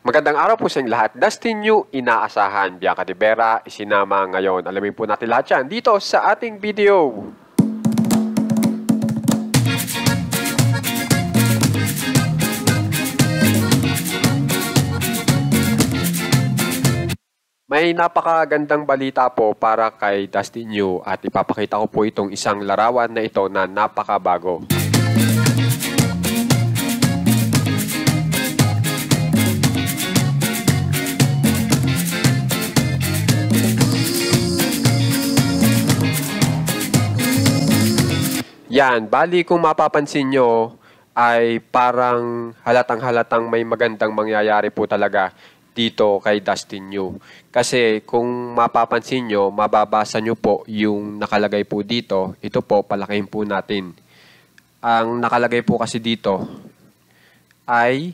Magandang araw po sa inyong lahat. Dustin Yu, inaasahan. Bianca De Vera, isinama ngayon. Alamin po natin lahat yan dito sa ating video. May napakagandang balita po para kay Dustin Yu at ipapakita ko po itong isang larawan na ito na napakabago. Yan, bali kung mapapansin nyo ay parang halatang-halatang may magandang mangyayari po talaga dito kay Dustin Yu. Kasi kung mapapansin nyo, mababasa nyo po yung nakalagay po dito. Ito po, palakihin po natin. Ang nakalagay po kasi dito ay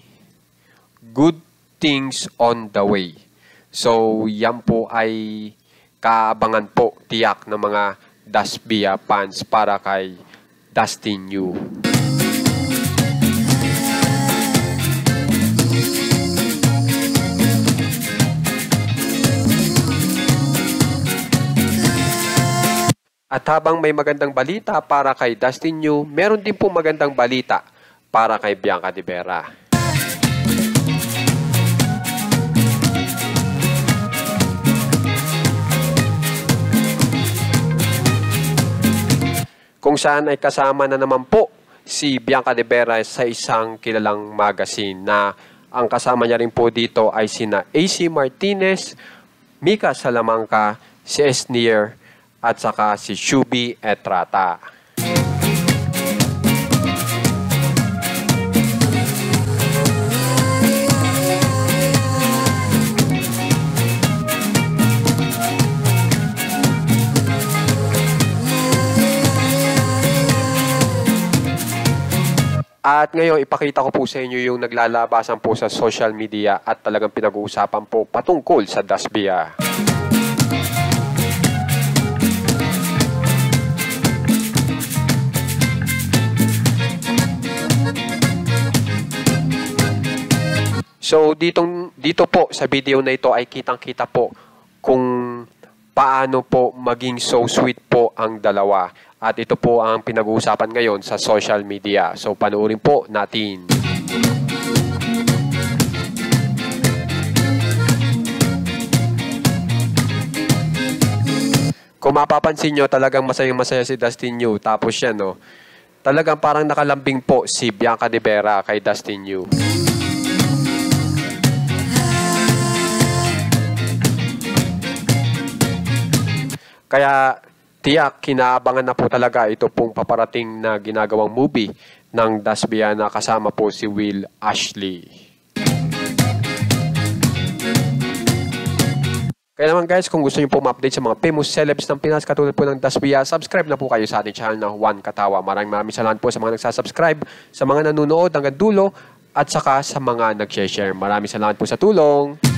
good things on the way. So, yan po ay kaabangan po tiyak ng mga Dasbia fans para kay Dustin Yu. At habang may magandang balita para kay Dustin Yu, meron din po magandang balita para kay Bianca De Vera. Kung saan ay kasama na naman po si Bianca De Vera sa isang kilalang magazine na ang kasama niya rin po dito ay sina AC Martinez, Mika Salamanca, si Esnier at saka si Shubi Etrata. At ngayon, ipakita ko po sa inyo yung naglalabasan po sa social media at talagang pinag-uusapan po patungkol sa Dasbia. So, dito po sa video na ito ay kitang-kita po kung paano po maging so sweet po ang dalawa. At ito po ang pinag-uusapan ngayon sa social media. So, panoorin po natin. Kung mapapansin nyo, talagang masayang-masaya si Dustin Yu. Tapos yan, no? Talagang parang nakalambing po si Bianca De Vera kay Dustin Yu. Kaya tiyak, kinaabangan na po talaga ito pong paparating na ginagawang movie ng Dasbia na kasama po si Will Ashley. Kaya naman guys, kung gusto niyo po ma-update sa mga famous celebs ng Pinas katulad po ng Dasbia, subscribe na po kayo sa ating channel na Juan Katawa. Maraming salamat po sa mga nagsasubscribe, sa mga nanonood hanggang dulo, at saka sa mga nag-share. Maraming salamat po sa tulong.